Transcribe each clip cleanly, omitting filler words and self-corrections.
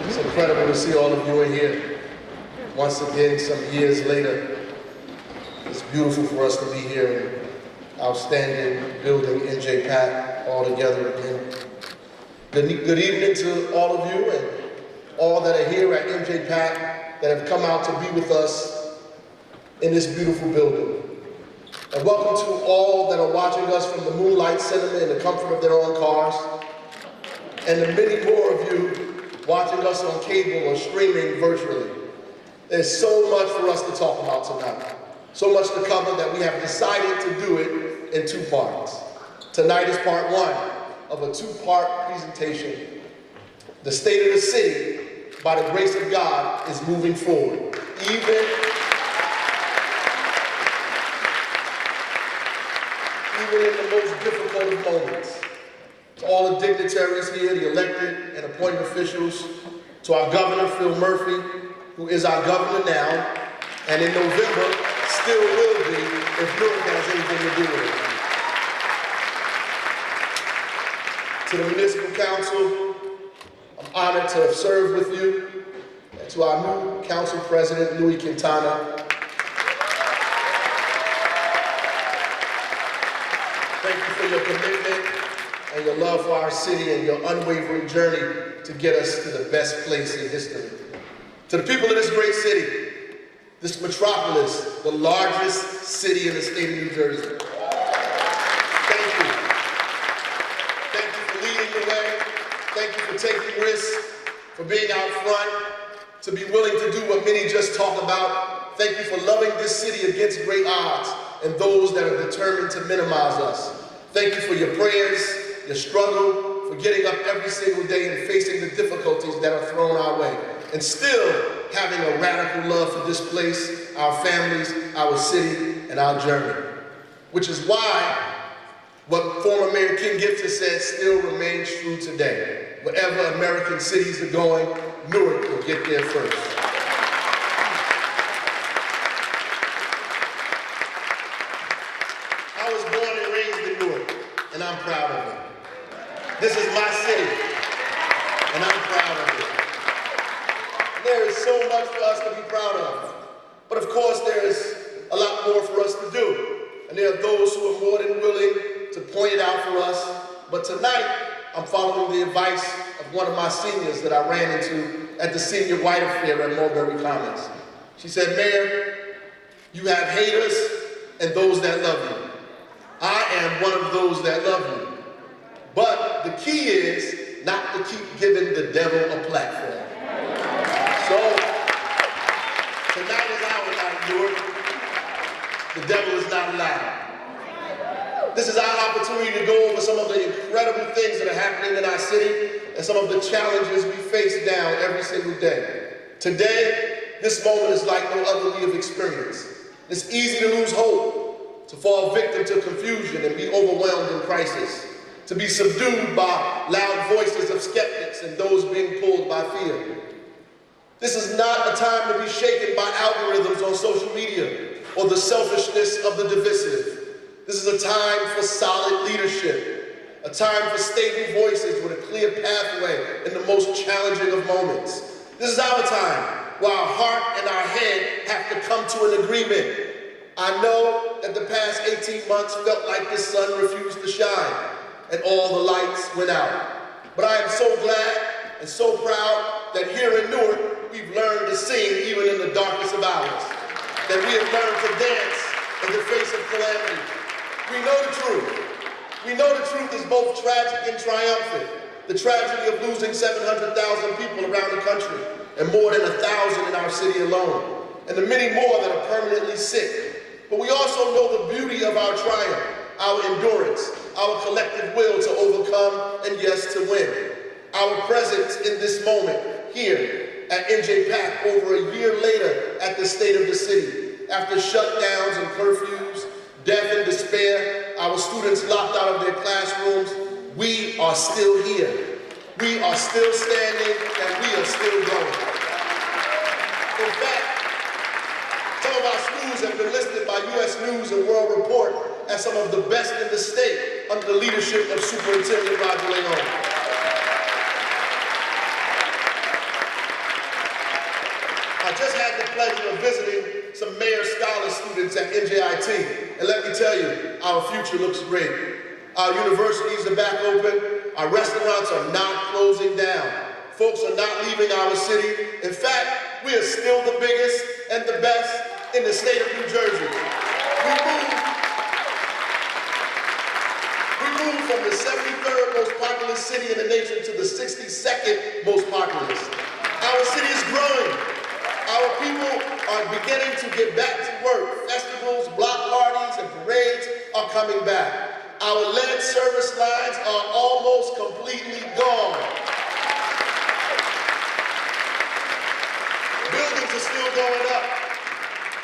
It's incredible to see all of you in here. Once again, some years later, it's beautiful for us to be here in outstanding building NJ Pack all together again. Good evening to all of you and all that are here at NJ Pack that have come out to be with us in this beautiful building. And welcome to all that are watching us from the Moonlight Cinema in the comfort of their own cars. And the many more of you watching us on cable or streaming virtually. There's so much for us to talk about tonight. So much to cover that we have decided to do it in two parts. Tonight is part one of a two-part presentation. The state of the city, by the grace of God, is moving forward. Even in the most difficult of moments. To all the dignitaries here, the elected and appointed officials, to our governor, Phil Murphy, who is our governor now, and in November, still will be if Newark has anything to do with it. To the Municipal Council, I'm honored to have served with you. And to our new Council President, Louis Quintana, thank you for your commitment and your love for our city and your unwavering journey to get us to the best place in history. To the people of this great city, this metropolis, the largest city in the state of New Jersey, thank you. Thank you for leading the way. Thank you for taking risks, for being out front, to be willing to do what many just talk about. Thank you for loving this city against great odds and those that are determined to minimize us. Thank you for your prayers, your struggle, for getting up every single day and facing the difficulties that are thrown our way, and still having a radical love for this place, our families, our city, and our journey. Which is why what former Mayor Ken Gibson said still remains true today. Wherever American cities are going, Newark will get there first. I was born and raised in Newark, and I'm proud of it. This is my city, and I'm proud of it. There is so much for us to be proud of. But of course, there is a lot more for us to do. And there are those who are more than willing to point it out for us. But tonight, I'm following the advice of one of my seniors that I ran into at the Senior White Affair at Mulberry Commons. She said, Mayor, you have haters and those that love you. I am one of those that love you. But the key is not to keep giving the devil a platform. So, tonight is our night, Newark. The devil is not allowed. This is our opportunity to go over some of the incredible things that are happening in our city and some of the challenges we face down every single day. Today, this moment is like no other we have experienced. It's easy to lose hope, to fall victim to confusion and be overwhelmed in crisis, to be subdued by loud voices of skeptics and those being pulled by fear. This is not a time to be shaken by algorithms on social media or the selfishness of the divisive. This is a time for solid leadership, a time for stable voices with a clear pathway in the most challenging of moments. This is our time where our heart and our head have to come to an agreement. I know that the past 18 months felt like the sun refused to shine and all the lights went out. But I am so glad and so proud that here in Newark, we've learned to sing even in the darkest of hours. That we have learned to dance in the face of calamity. We know the truth. We know the truth is both tragic and triumphant. The tragedy of losing 700,000 people around the country and more than 1,000 in our city alone. And the many more that are permanently sick. But we also know the beauty of our triumph, our endurance, our collective will to overcome and yes, to win. Our presence in this moment here at NJ Pack over a year later at the state of the city. After shutdowns and curfews, death and despair, our students locked out of their classrooms, we are still here. We are still standing and we are still going. In fact, some of our schools have been listed by U.S. News and World Report as some of the best in the state under the leadership of Superintendent Roger Leon. I just had the pleasure of visiting some Mayor Scholar students at NJIT, and let me tell you, our future looks great. Our universities are back open, our restaurants are not closing down, folks are not leaving our city. In fact, we are still the biggest and the best in the state of New Jersey. We moved from the 73rd most populous city in the nation to the 62nd most populous. Our city is growing. Our people are beginning to get back to work. Festivals, block parties, and parades are coming back. Our lead service lines are almost completely gone. Buildings are still going up.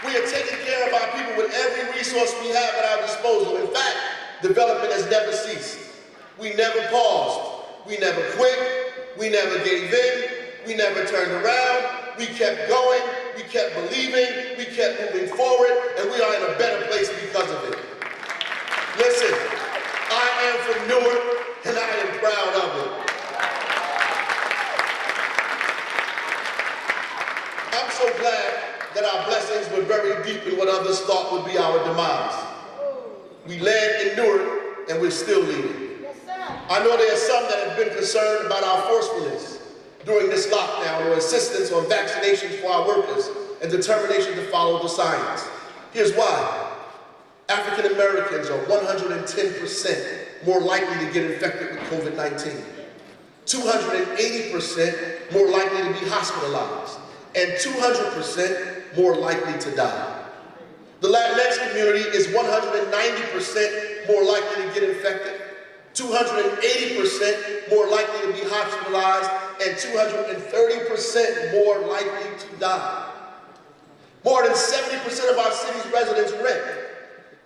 We are taking care of our people with every resource we have at our disposal. In fact, development has never ceased. We never paused. We never quit. We never gave in. We never turned around. We kept going. We kept believing. We kept moving forward. And we are in a better place because of it. Listen, I am from Newark, and I am proud of it. I'm so glad that our blessings were very deep in what others thought would be our demise. We led in Newark, and we're still leading. Yes, sir. I know there are some that have been concerned about our forcefulness during this lockdown, or insistence on vaccinations for our workers and determination to follow the science. Here's why. African Americans are 110% more likely to get infected with COVID-19, 280% more likely to be hospitalized, and 200% more likely to die. The Latinx community is 190% more likely to get infected, 280% more likely to be hospitalized, and 230% more likely to die. More than 70% of our city's residents rent.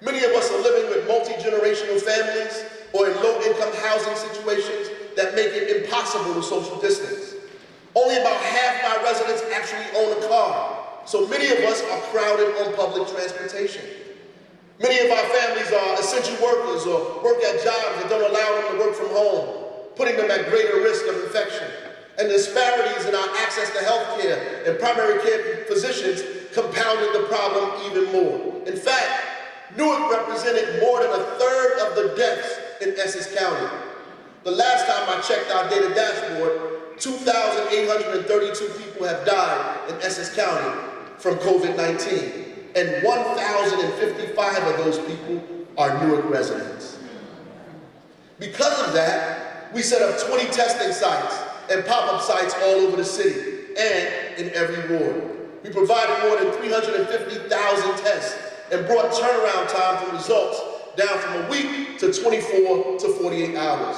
Many of us are living with multi-generational families or in low-income housing situations that make it impossible to social distance. Only about half my residents actually own a car, so many of us are crowded on public transportation. Many of our families are essential workers or work at jobs that don't allow them to work from home, putting them at greater risk of infection. And the disparities in our access to health care and primary care physicians compounded the problem even more. In fact, Newark represented more than a third of the deaths in Essex County. The last time I checked our data dashboard, 2,832 people have died in Essex County from COVID-19, and 1,055 of those people are Newark residents. Because of that, we set up 20 testing sites and pop-up sites all over the city and in every ward. We provided more than 350,000 tests and brought turnaround time for results down from a week to 24 to 48 hours.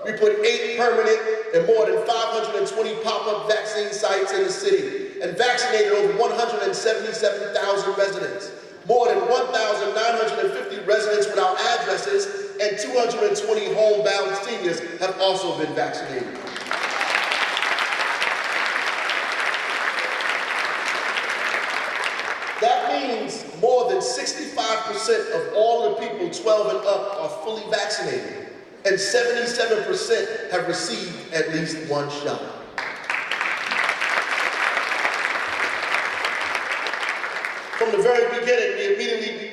We put 8 permanent and more than 520 pop-up vaccine sites in the city and vaccinated over 177,000 residents. More than 1,950 residents without addresses and 220 homebound seniors have also been vaccinated. That means more than 65% of all the people 12 and up are fully vaccinated, and 77% have received at least one shot. From the very beginning, we immediately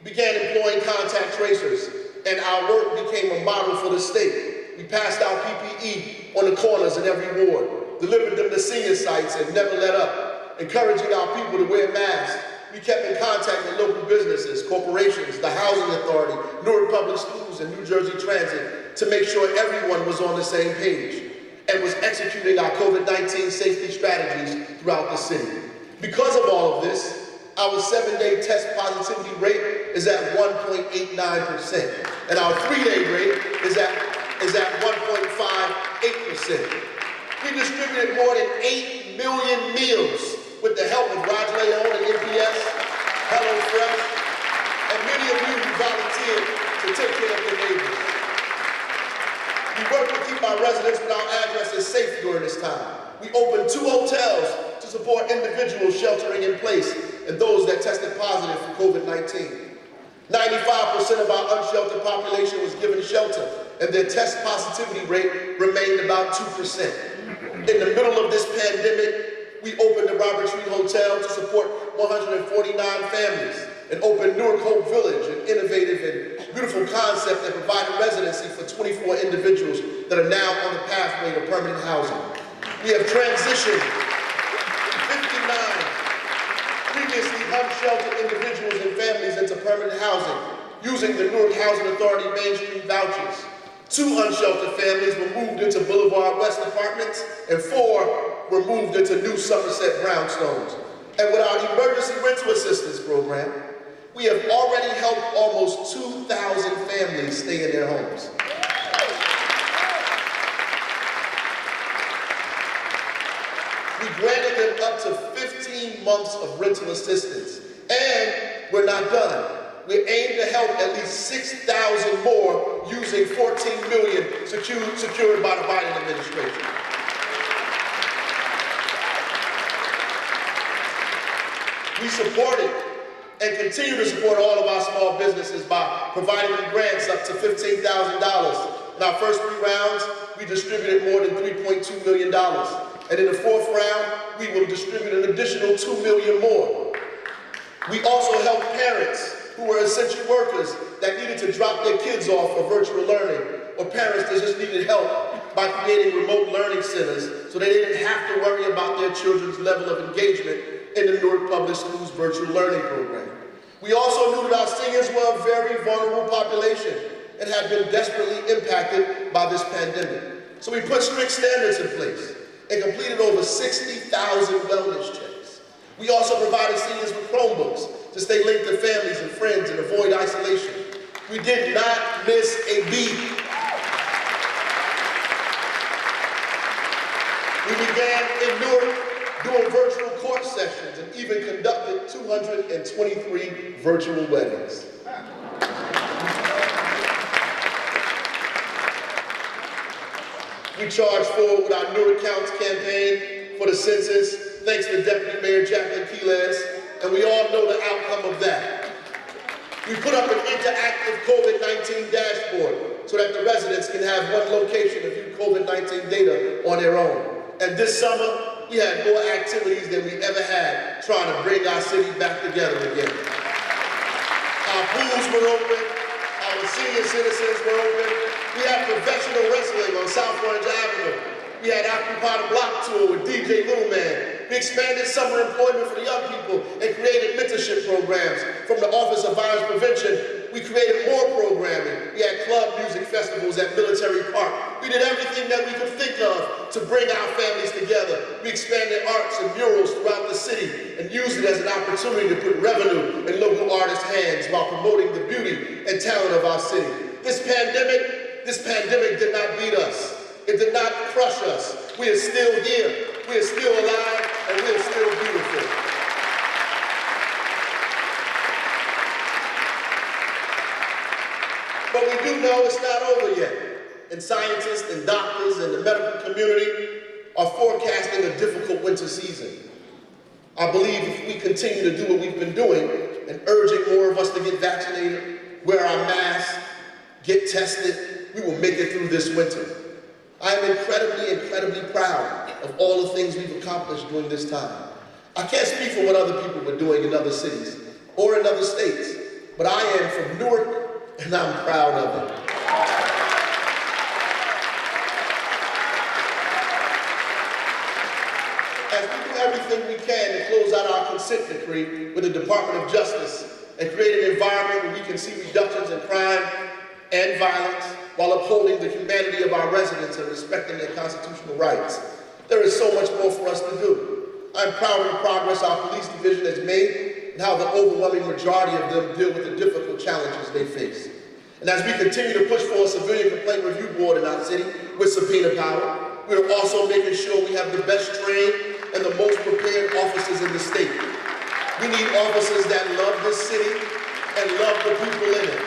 began employing contact tracers, and our work became a model for the state. We passed out PPE on the corners in every ward, delivered them to senior sites, and never let up, encouraging our people to wear masks. We kept in contact with local businesses, corporations, the Housing Authority, Newark Public Schools, and New Jersey Transit to make sure everyone was on the same page and was executing our COVID-19 safety strategies throughout the city. Because of all of this, our 7-day test positivity rate is at 1.89%, and our 3-day rate is at 1.58%. We distributed more than 8 million meals with the help of Ras J and NPS, HelloFresh, and many of you who volunteered to take care of your neighbors. We worked to keep our residents without addresses safe during this time. We opened 2 hotels to support individuals sheltering in place and those that tested positive for COVID-19. 95% of our unsheltered population was given shelter, and their test positivity rate remained about 2%. In the middle of this pandemic, We opened the Robert Tree Hotel to support 149 families, and opened Newark Hope Village, an innovative and beautiful concept that provided residency for 24 individuals that are now on the pathway to permanent housing. We have transitioned 59 previously unsheltered individuals and families into permanent housing using the Newark Housing Authority Main Street vouchers. 2 unsheltered families were moved into Boulevard West apartments, and 4 were moved into new Somerset brownstones. And with our emergency rental assistance program, we have already helped almost 2,000 families stay in their homes. We granted them up to 15 months of rental assistance. And we're not done. We aim to help at least 6,000 more using $14 million secured by the Biden administration. We supported and continue to support all of our small businesses by providing them grants up to $15,000. In our first 3 rounds, we distributed more than $3.2 million. And in the 4th round, we will distribute an additional $2 million more. We also help parents who were essential workers that needed to drop their kids off for virtual learning, or parents that just needed help by creating remote learning centers so they didn't have to worry about their children's level of engagement in the Newark Public Schools virtual learning program. We also knew that our seniors were a very vulnerable population and had been desperately impacted by this pandemic. So we put strict standards in place and completed over 60,000 wellness checks. We also provided seniors with Chromebooks to stay linked to families and friends and avoid isolation. We did not miss a beat. We began in Newark doing virtual court sessions and even conducted 223 virtual weddings. We charged forward with our Newark Counts campaign for the census, thanks to Deputy Mayor Jacqueline Quiles, and we all know the outcome of that. We put up an interactive COVID-19 dashboard so that the residents can have one location to view COVID-19 data on their own. And this summer, we had more activities than we ever had trying to bring our city back together again. Our pools were open, our senior citizens were open. We had professional wrestling on South Orange Avenue. We had Occupy the Block tour with DJ Little Man. We expanded summer employment for the young people and created mentorship programs. From the Office of Violence Prevention, we created more programming. We had club music festivals at Military Park. We did everything that we could think of to bring our families together. We expanded arts and murals throughout the city and used it as an opportunity to put revenue in local artists' hands while promoting the beauty and talent of our city. This pandemic did not beat us. It did not crush us. We are still here. We are still alive, and we are still beautiful. But we do know it's not over yet. And scientists and doctors and the medical community are forecasting a difficult winter season. I believe if we continue to do what we've been doing and urging more of us to get vaccinated, wear our masks, get tested, we will make it through this winter. I am incredibly proud of all the things we've accomplished during this time. I can't speak for what other people were doing in other cities or in other states, but I am from Newark and I'm proud of it. As we do everything we can to close out our consent decree with the Department of Justice and create an environment where we can see reductions in crime and violence while upholding the humanity of our residents and respecting their constitutional rights. There is so much more for us to do. I'm proud of the progress our police division has made and how the overwhelming majority of them deal with the difficult challenges they face. And as we continue to push for a civilian complaint review board in our city with subpoena power, we're also making sure we have the best trained and the most prepared officers in the state. We need officers that love this city and love the people in it.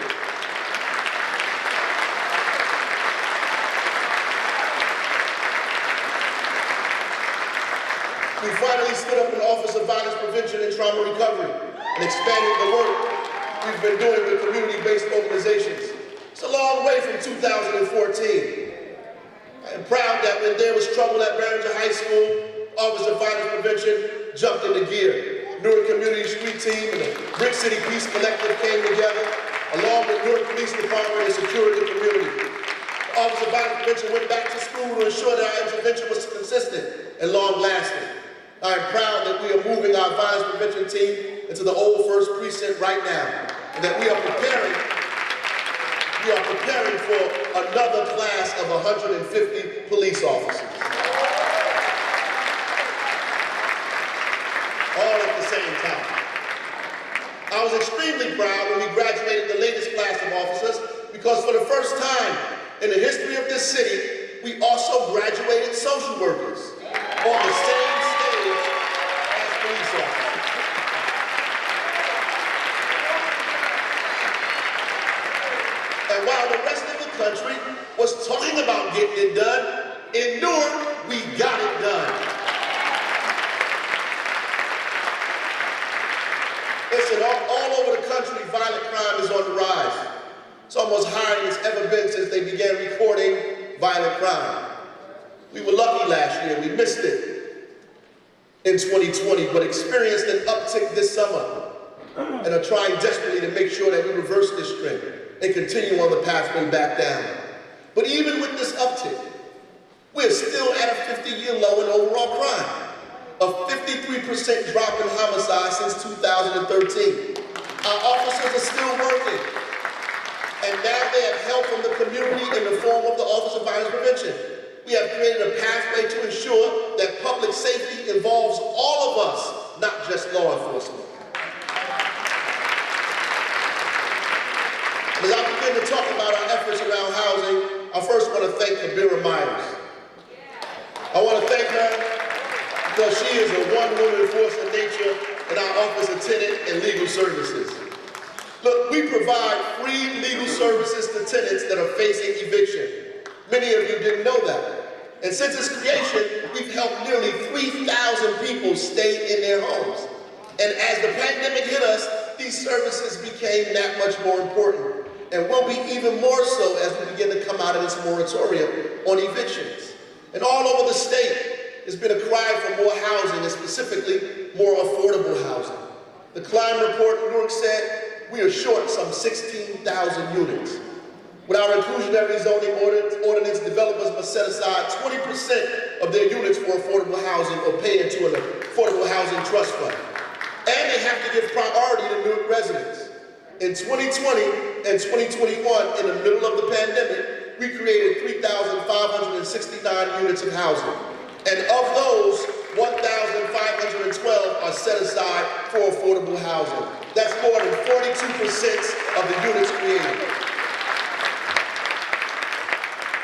We finally stood up an Office of Violence Prevention and Trauma Recovery and expanded the work we've been doing with community-based organizations. It's a long way from 2014. I am proud that when there was trouble at Baraka High School, Office of Violence Prevention jumped into gear. Newark Community Street Team and the Brick City Peace Collective came together, along with Newark Police Department and Security Community. The Office of Violence Prevention went back to school to ensure that our intervention was consistent and long-lasting. I am proud that we are moving our violence prevention team into the old First Precinct right now, and that we are preparing for another class of 150 police officers. All at the same time. I was extremely proud when we graduated the latest class of officers, because for the first time in the history of this city, we also graduated social workers on the same stage as police officers. And while the rest of the country was talking about getting it done, in Newark, we got it done. Listen, all over the country, violent crime is on the rise. It's almost higher than it's ever been since they began recording violent crime. We were lucky last year, we missed it in 2020, but experienced an uptick this summer and are trying desperately to make sure that we reverse this trend and continue on the pathway back down. But even with this uptick, we're still at a 50-year low in overall crime. A 53% drop in homicide since 2013. Our officers are still working. And now they have help from the community in the form of the Office of Violence Prevention. We have created a pathway to ensure that public safety involves all of us, not just law enforcement. As I begin to talk about our efforts around housing, I first want to thank Kabira Myers. I want to thank her because she is a one-woman force of nature in our Office of Tenant and Legal Services. Look, we provide free legal services to tenants that are facing eviction. Many of you didn't know that. And since its creation, we've helped nearly 3,000 people stay in their homes. And as the pandemic hit us, these services became that much more important, and will be even more so as we begin to come out of this moratorium on evictions. And all over the state, there's been a cry for more housing, and specifically more affordable housing. The Crime Report in Newark said we are short some 16,000 units. With our inclusionary zoning ordinance, developers must set aside 20% of their units for affordable housing or pay into an affordable housing trust fund. And they have to give priority to Newark residents. In 2020 and 2021, in the middle of the pandemic, we created 3,569 units of housing. And of those, 1,512 are set aside for affordable housing. That's more than 42% of the units created.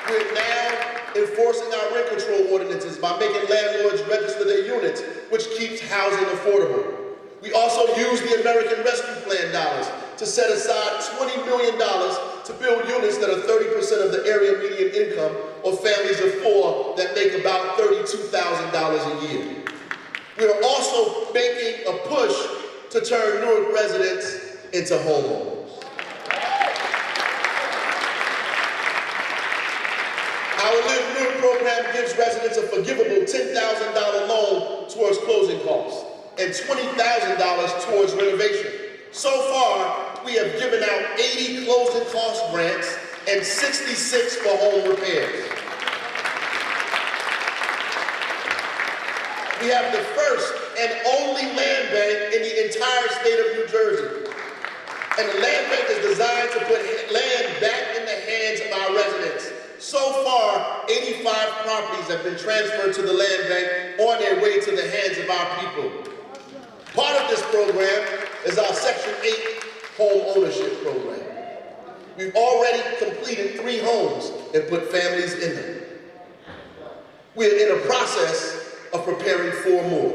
We're now enforcing our rent control ordinances by making landlords register their units, which keeps housing affordable. We also use the American Rescue Plan dollars to set aside $20 million to build units that are 30% of the area median income, or families of four that make about $32,000 a year. We are also making a push to turn Newark residents into homeowners. Our Live Newark program gives residents a forgivable $10,000 loan towards closing costs and $20,000 towards renovation. So far, we have given out 80 closing cost grants and 66 for home repairs. We have the first and only land bank in the entire state of New Jersey. And the land bank is designed to put land back in the hands of our residents. So far, 85 properties have been transferred to the land bank on their way to the hands of our people. Part of this program is our Section 8 home ownership program. We've already completed 3 homes and put families in them. We're in a process of preparing 4 more.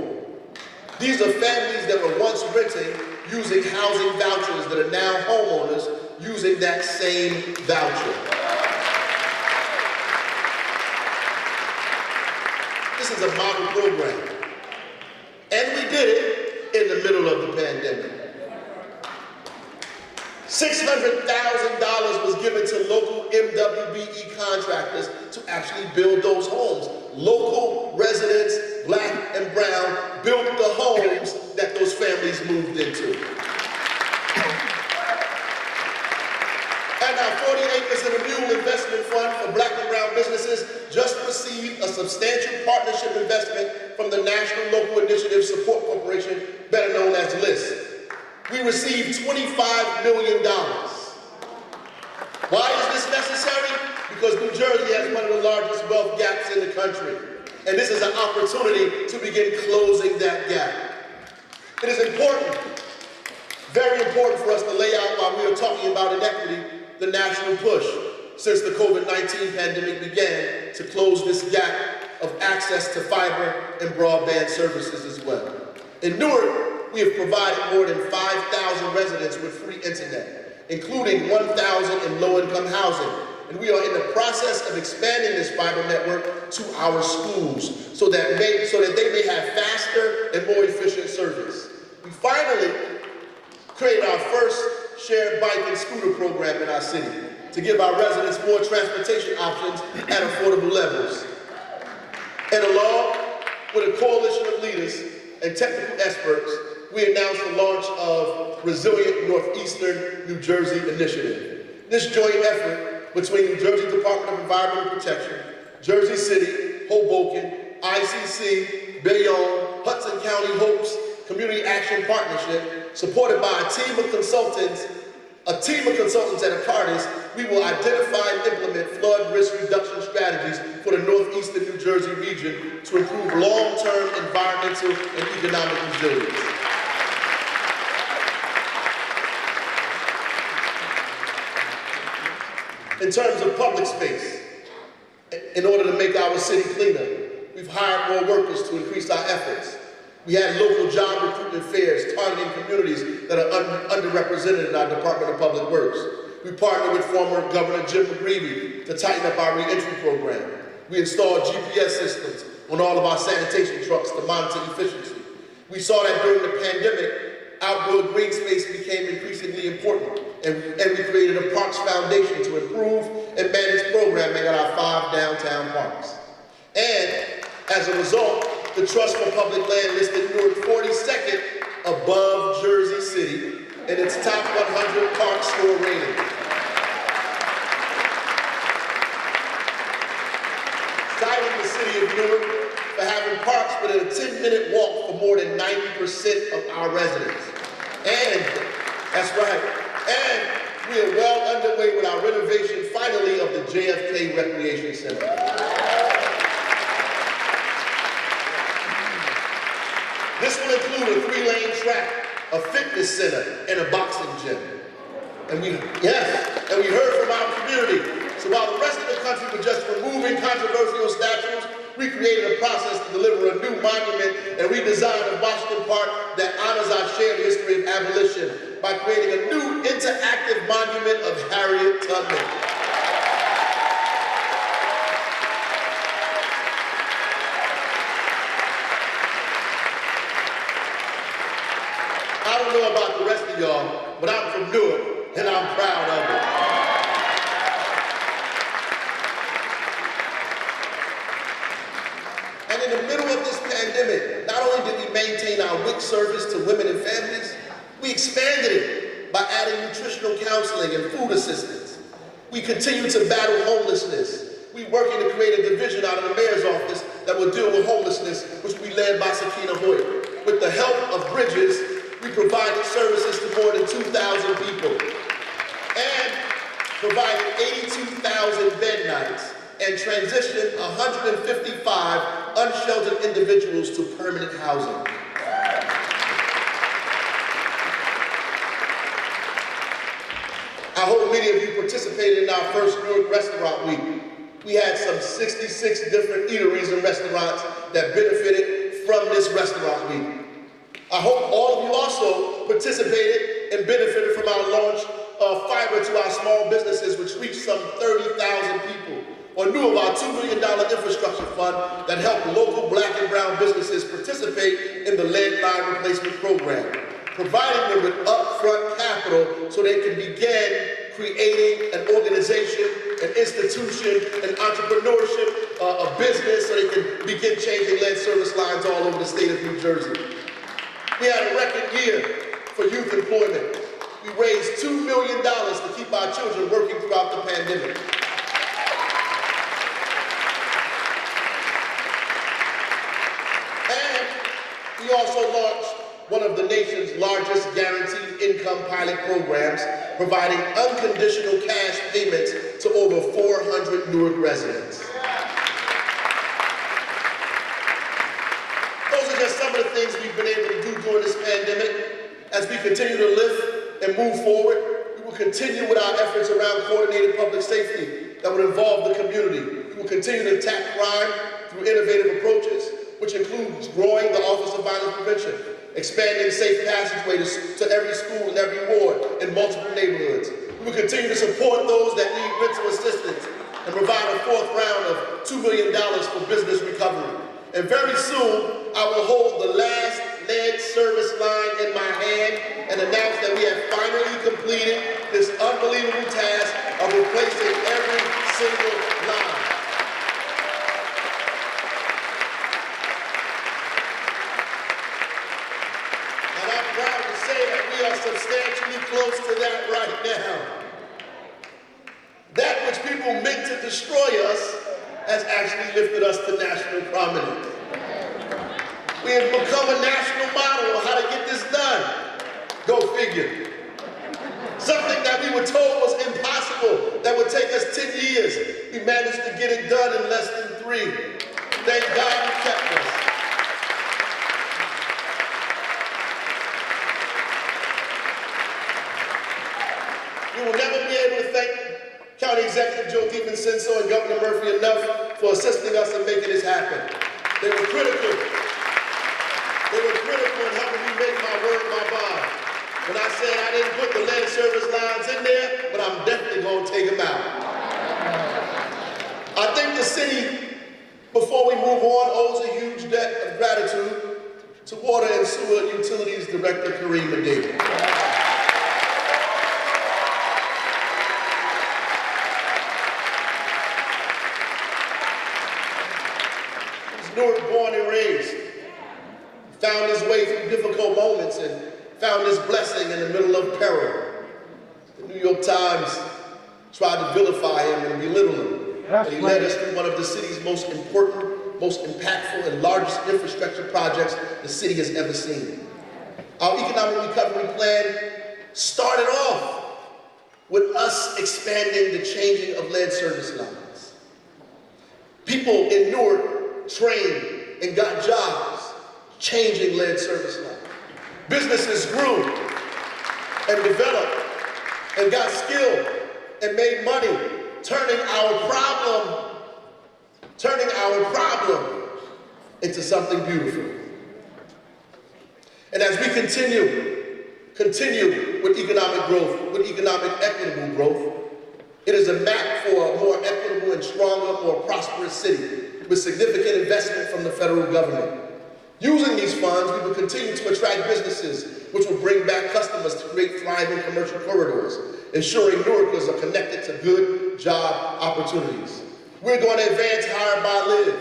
These are families that were once renting using housing vouchers that are now homeowners using that same voucher. This is a model program. And we did it in the middle of the pandemic. $600,000 was given to local MWBE contractors to actually build those homes. Local residents, Black and brown, built the homes that those families moved into. And our 40 acres and a mule investment fund for Black and brown businesses just received a substantial partnership investment from the National Local Initiative Support Corporation, better known as LIST. We received $25 million. Why is this necessary? Because New Jersey has one of the largest wealth gaps in the country. And this is an opportunity to begin closing that gap. It is important, very important for us to lay out while we are talking about inequity, the national push since the COVID-19 pandemic began to close this gap of access to fiber and broadband services as well. In Newark, we have provided more than 5,000 residents with free internet, including 1,000 in low-income housing. And we are in the process of expanding this fiber network to our schools so that they may have faster and more efficient service. We finally created our first shared bike and scooter program in our city to give our residents more transportation options at affordable levels. And along with a coalition of leaders and technical experts, we announced the launch of Resilient Northeastern New Jersey Initiative. This joint effort between New Jersey Department of Environmental Protection, Jersey City, Hoboken, ICC, Bayonne, Hudson County Hopes Community Action Partnership, supported by a team of consultants at Acartis, we will identify and implement flood risk reduction strategies for the northeastern New Jersey region to improve long-term environmental and economic resilience. In terms of public space, in order to make our city cleaner, we've hired more workers to increase our efforts. We had local job recruitment fairs targeting communities that are underrepresented in our Department of Public Works. We partnered with former Governor Jim McGreevey to tighten up our reentry program. We installed GPS systems on all of our sanitation trucks to monitor efficiency. We saw that during the pandemic, outdoor green space became increasingly important, and we created a Parks Foundation to improve and manage programming at our 5 downtown parks. And as a result, the Trust for Public Land listed Newark 42nd above Jersey City in its top 100 park score rating. Citing the city of Newark for having parks within a 10-minute walk for more than 90% of our residents. And, that's right, and we are well underway with our renovation, finally, of the JFK Recreation Center. This will include a 3-lane track, a fitness center, and a boxing gym. And we heard from our community. So while the rest of the country was just removing controversial statues, we created a process to deliver a new monument and redesign of Washington Park that honors our shared history of abolition by creating a new interactive monument of Harriet Tubman. I don't know about the rest of y'all, but I'm from Newark, and I'm proud of it. And in the middle of this pandemic, not only did we maintain our WIC service to women and families, we expanded it by adding nutritional counseling and food assistance. We continue to battle homelessness. We're working to create a division out of the mayor's office that will deal with homelessness, which will be led by Sakina Hoyt. With the help of Bridges, we provided services to more than 2,000 people and provided 82,000 bed nights and transitioned 155 unsheltered individuals to permanent housing. I hope many of you participated in our first Newark Restaurant Week. We had some 66 different eateries and restaurants that benefited from this Restaurant Week. I hope all of you also participated and benefited from our launch of fiber to our small businesses, which reached some 30,000 people, or knew of our $2 million infrastructure fund that helped local Black and brown businesses participate in the lead line replacement program. providing them with upfront capital so they can begin creating an organization, an institution, an entrepreneurship, a business, so they can begin changing lead service lines all over the state of New Jersey. We had a record year for youth employment. We raised $2 million to keep our children working throughout the pandemic. And we also launched one of the nation's largest guaranteed income pilot programs, providing unconditional cash payments to over 400 Newark residents. Those are just some of the things we've been able to do during this pandemic. As we continue to live and move forward, we will continue with our efforts around coordinated public safety that would involve the community. We will continue to attack crime through innovative approaches, which includes growing the Office of Violence Prevention, expanding safe passageways to every school and every ward in multiple neighborhoods. We will continue to support those that need rental assistance and provide a fourth round of $2 million for business recovery. And very soon, I will hold the last lead service line in my hand and announce that we have finally completed this unbelievable task of replacing every single line. And I'm proud to say that we are substantially close to that right now. That which people meant to destroy us has actually lifted us to national prominence. We have become a national model of how to get this done. Go figure. Something that we were told was impossible, that would take us 10 years. We managed to get it done in less than 3. Thank God you kept us. We will never be able to thank County Executive Joe DiVincenzo and Governor Murphy enough for assisting us in making this happen. They were critical. They were critical in helping me make my word my bond. When I said I didn't put the lead service lines in there, but I'm definitely going to take them out. I think the city, before we move on, owes a huge debt of gratitude to Water and Sewer and Utilities Director Kareem Medina. He's Newark born and raised. Found his way through difficult moments and found his blessing in the middle of peril. The New York Times tried to vilify him and belittle him. But he led us through one of the city's most important, most impactful, and largest infrastructure projects the city has ever seen. Our economic recovery plan started off with us expanding the changing of lead service lines. People in Newark trained and got jobs changing lead service lines. Businesses grew and developed and got skilled and made money, turning our problem into something beautiful. And as we continue with economic growth, with economic equitable growth, it is a map for a more equitable and stronger, more prosperous city with significant investment from the federal government. Using these funds, we will continue to attract businesses, which will bring back customers to create thriving commercial corridors, ensuring Newarkers are connected to good job opportunities. We're going to advance Hire by Live,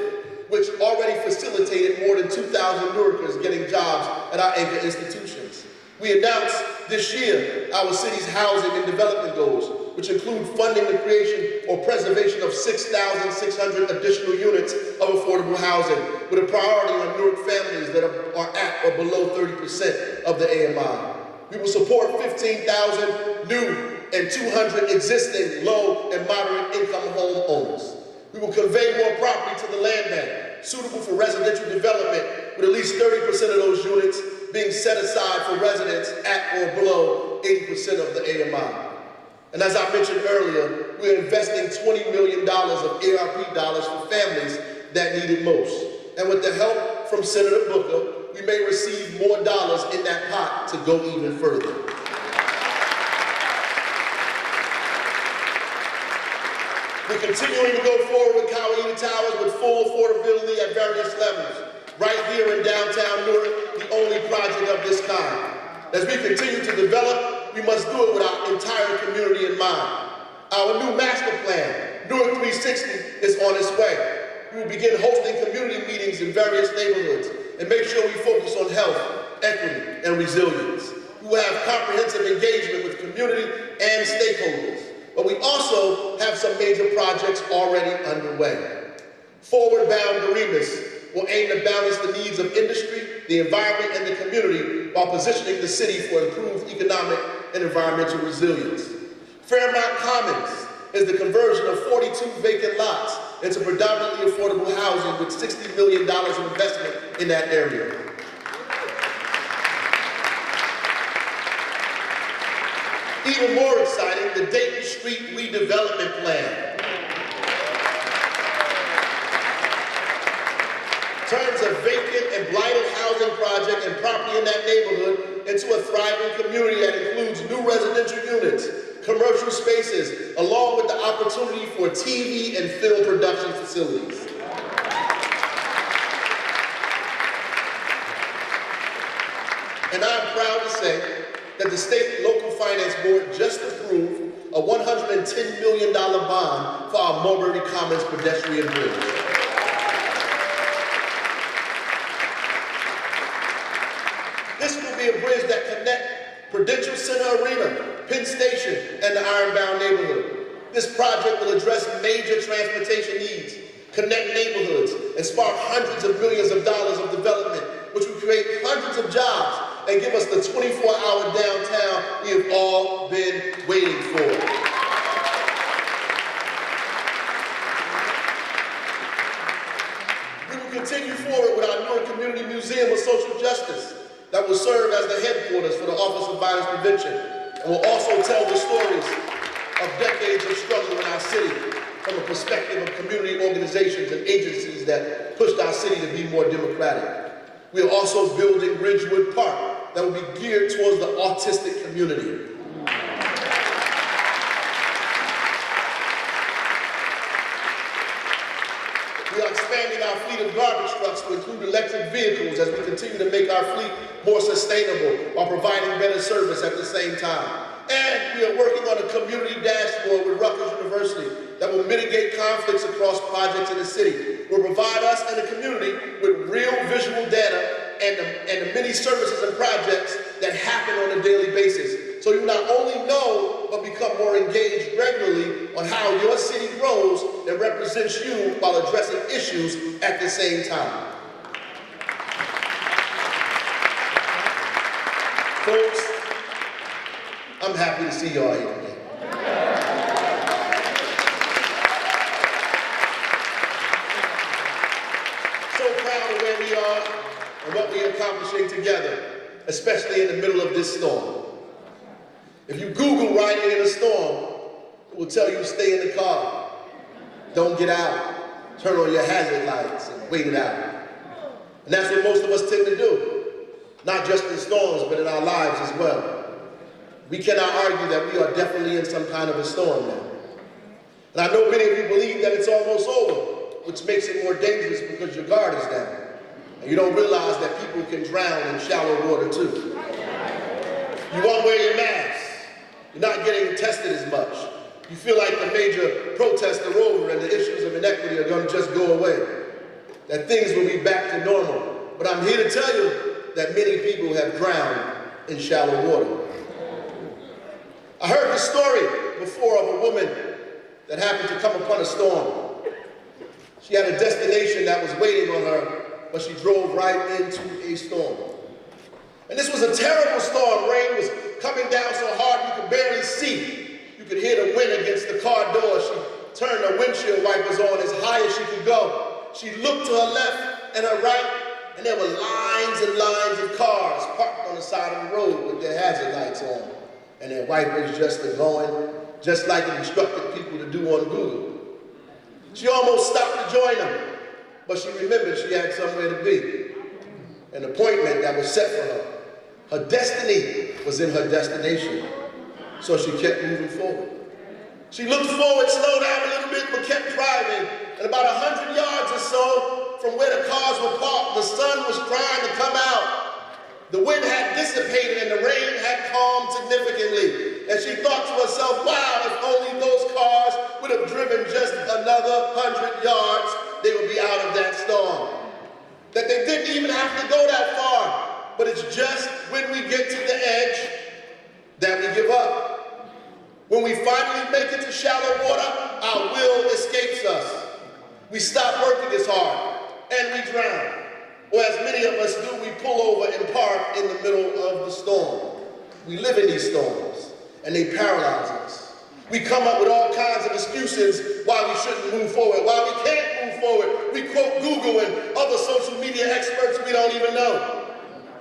which already facilitated more than 2,000 Newarkers getting jobs at our anchor institutions. We announced this year our city's housing and development goals, which include funding the creation or preservation of 6,600 additional units of affordable housing, with a priority on Newark families that are at or below 30% of the AMI. We will support 15,000 new and 200 existing low and moderate income homeowners. We will convey more property to the land bank, suitable for residential development, with at least 30% of those units being set aside for residents at or below 80% of the AMI. And as I mentioned earlier, we're investing $20 million of ARP dollars for families that need it most. And with the help from Senator Booker, we may receive more dollars in that pot to go even further. We're continuing to go forward with Coweta Towers with full affordability at various levels. Right here in downtown Newark, the only project of this kind. As we continue to develop, we must do it with our entire community in mind. Our new master plan, Newark 360, is on its way. We will begin hosting community meetings in various neighborhoods and make sure we focus on health, equity, and resilience. We will have comprehensive engagement with community and stakeholders, but we also have some major projects already underway. Forward-bound arenas will aim to balance the needs of industry, the environment, and the community while positioning the city for improved economic and environmental resilience. Fairmount Commons is the conversion of 42 vacant lots into predominantly affordable housing with $60 million of investment in that area. Even more exciting, the Dayton Street redevelopment plan turns a vacant and blighted housing project and property in that neighborhood into a thriving community that includes new residential units, commercial spaces, along with the opportunity for TV and film production facilities. And I'm proud to say that the State and Local Finance Board just approved a $110 million bond for our Mulberry Commons pedestrian bridge. This will be a bridge that connects Prudential Center Arena, Penn Station, and the Ironbound neighborhood. This project will address major transportation needs, connect neighborhoods, and spark hundreds of millions of dollars of development, which will create hundreds of jobs and give us the 24-hour downtown we have all been waiting for. We will continue forward with our Newark Community Museum of Social Justice that will serve as the headquarters for the Office of Violence Prevention and will also tell the stories of decades of struggle in our city from a perspective of community organizations and agencies that pushed our city to be more democratic. We are also building Ridgewood Park that will be geared towards the autistic community. We are expanding our fleet of garbage trucks to include electric vehicles as we continue to make our fleet more sustainable while providing better service at the same time. And we are working on a community dashboard with Rutgers University that will mitigate conflicts across projects in the city. Will provide us and the community with real visual data and the many services and projects that happen on a daily basis. So you not only know, but become more engaged regularly on how your city grows that represents you while addressing issues at the same time. Folks, I'm happy to see y'all here today. So proud of where we are and what we are accomplishing together, especially in the middle of this storm. If you Google riding in a storm, it will tell you stay in the car. Don't get out. Turn on your hazard lights and wait it out. And that's what most of us tend to do, not just in storms, but in our lives as well. We cannot argue that we are definitely in some kind of a storm now. And I know many of you believe that it's almost over, which makes it more dangerous because your guard is down. And you don't realize that people can drown in shallow water too. You won't wear your mask. You're not getting tested as much. You feel like the major protests are over and the issues of inequity are going to just go away. That things will be back to normal. But I'm here to tell you that many people have drowned in shallow water. I heard the story before of a woman that happened to come upon a storm. She had a destination that was waiting on her, but she drove right into a storm. And this was a terrible storm. Rain was coming down so hard you could barely see. You could hear the wind against the car door. She turned her windshield wipers on as high as she could go. She looked to her left and her right, and there were lines and lines of cars parked on the side of the road with their hazard lights on. And their wipers just going, just like it instructed people to do on Google. She almost stopped to join them, but she remembered she had somewhere to be, an appointment that was set for her. Her destiny was in her destination, so she kept moving forward. She looked forward, slowed down a little bit, but kept driving, and about 100 yards or so from where the cars were parked, the sun was trying to come out. The wind had dissipated. dissipated and the rain had calmed significantly. And she thought to herself, wow, if only those cars would have driven just another 100 yards, they would be out of that storm. That they didn't even have to go that far. But it's just when we get to the edge that we give up. When we finally make it to shallow water, our will escapes us. We stop working as hard and we drown. Or as many of us do, we pull over and park in the middle of the storm. We live in these storms and they paralyze us. We come up with all kinds of excuses why we shouldn't move forward, why we can't move forward. We quote Google and other social media experts we don't even know.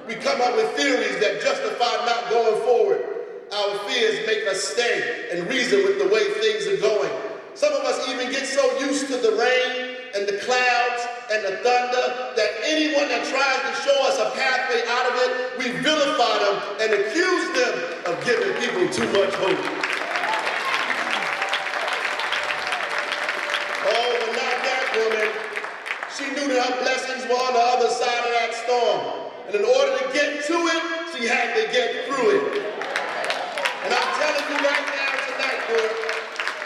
We come up with theories that justify not going forward. Our fears make us stay and reason with the way things are going. Some of us even get so used to the rain and the clouds and the thunder that anyone that tries to show us a pathway out of it, we vilify them and accuse them of giving people too much hope. Oh, but not that woman. She knew that her blessings were on the other side of that storm. And in order to get to it, she had to get through it. And I'm telling you right now tonight, Lord,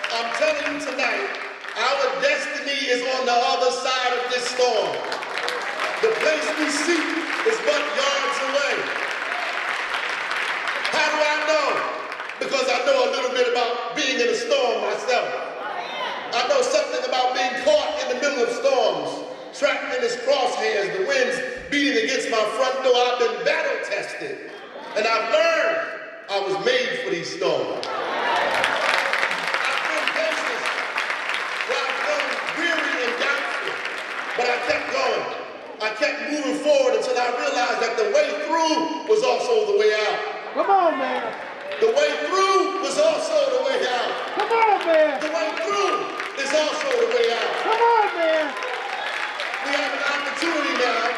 I'm telling you tonight, our destiny is on the other side of this storm. The place we seek is but yards away. How do I know? Because I know a little bit about being in a storm myself. I know something about being caught in the middle of storms, trapped in its crosshairs, the winds beating against my front door. I've been battle tested, and I've learned I was made for these storms. I've been places where I've grown weary and doubtful, but I kept going. I kept moving forward until I realized that the way through was also the way out. Come on, man. The way through was also the way out. Come on, man. The way through is also the way out. Come on, man. We have an opportunity now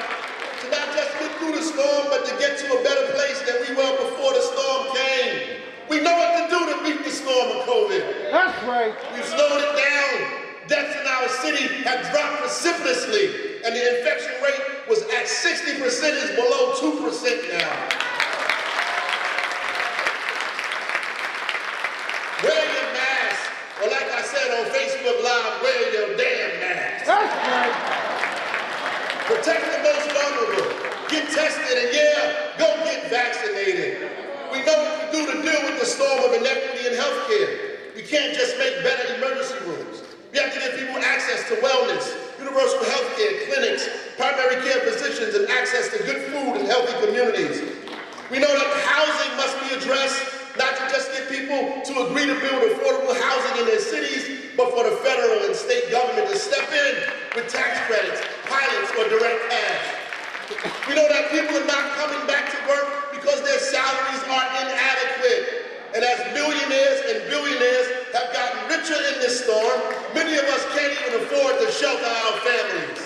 to not just get through the storm, but to get to a better place than we were before the storm came. We know what to do to beat the storm of COVID. That's right. We've slowed it down. Deaths in our city have dropped precipitously, and the infection rate was at 60%, is below 2% now. Wear your mask, or like I said on Facebook Live, wear your damn mask. That's right. Protect the most vulnerable. Get tested, and yeah, go get vaccinated. We know what to do to deal with the storm of inequity in healthcare. We can't just make better emergency rooms. We have to give people access to wellness, universal healthcare, clinics, primary care physicians, and access to good food and healthy communities. We know that housing must be addressed, not to just get people to agree to build affordable housing in their cities, but for the federal and state government to step in with tax credits, pilots, or direct cash. We know that people are not coming back to work because their salaries are inadequate. And as millionaires and billionaires have gotten richer in this storm, many of us can't even afford to shelter our families.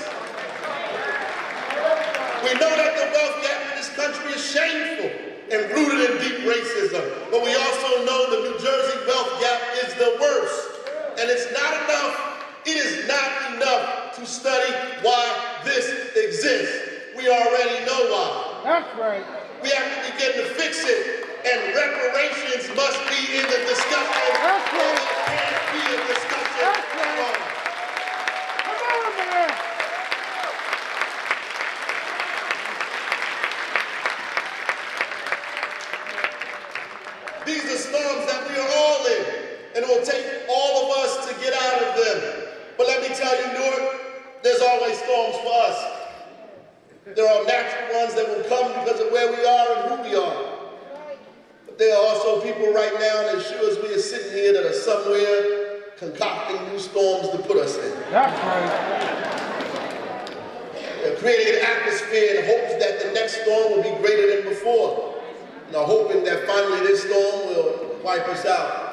We know that the wealth gap in this country is shameful and rooted in deep racism. But we also know the New Jersey wealth gap is the worst. And it's not enough, it is not enough to study why this exists. We already know why. That's right. We have to begin to fix it. And reparations must be in the discussion. That's right. There can't be a discussion. That's right. Come on, man. These are storms that we are all in, and it will take all of us to get out of them. But let me tell you, Newark, there's always storms for us. There are natural ones that will come because of where we are and who we are. But there are also people right now, and as sure as we are sitting here, that are somewhere concocting new storms to put us in. That's right. They're creating an atmosphere in hopes that the next storm will be greater than before. And are hoping that finally this storm will wipe us out.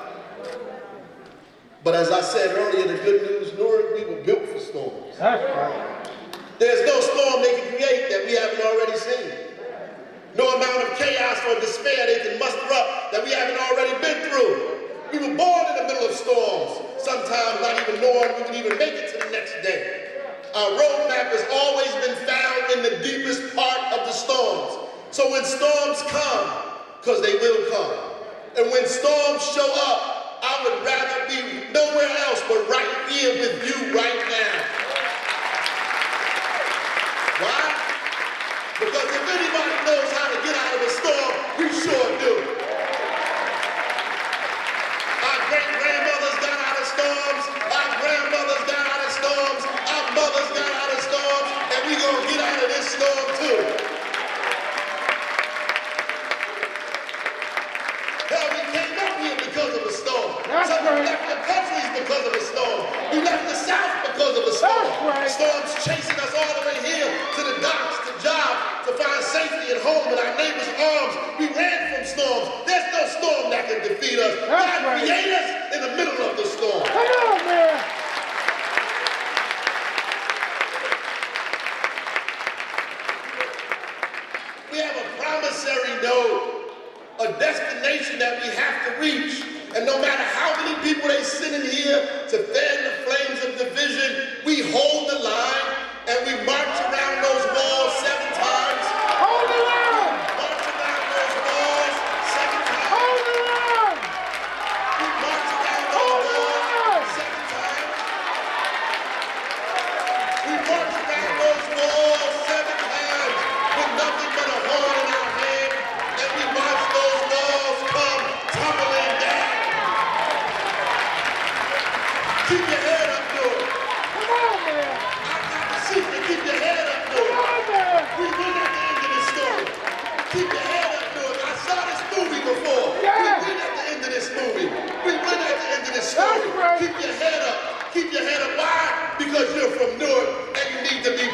But as I said earlier, the good news, Newark, we were built for storms. That's right. There's no storm they can create that we haven't already seen. No amount of chaos or despair they can muster up that we haven't already been through. We were born in the middle of storms, sometimes not even knowing we would even make it to the next day. Our roadmap has always been found in the deepest part of the storms. So when storms come, because they will come, and when storms show up, I would rather be nowhere else but right here with you right now. Why? Because if anybody knows how to get out of a storm, we sure do. Our great-grandmothers got out of storms, our grandmothers got out of storms, our mothers got out of storms, and we gonna get out of this storm too. Hell, we came up here because of a storm. Some left the countries because of a storm. We left the South because of a storm. Storms chasing us all the way here to the docks, to jobs, to find safety at home in our neighbors' arms. We ran from storms. There's no storm that can defeat us. God created us in the middle of the storm. Come on, man. We have a promissory note, a destination that we have to reach. And no matter how many people they send in here to fan the flames of division, we hold the line and we march around those walls 7 times. Hold the line. March around those walls 7 times. Hold the line. We march around those walls 7 times. We march around those walls 7 times with nothing but a horn in our hand, and we watch those walls come tumbling down. Keep your head up, Newark. Come on, man. I got the secret. Keep your head up, Come Newark. on, man. We win at the end of this story. Keep your head up, Newark. I saw this movie before. Yeah. We win at the end of this movie. We win at the end of this story. That's right. Keep your head up. Keep your head up. Why? Because you're from Newark and you need to be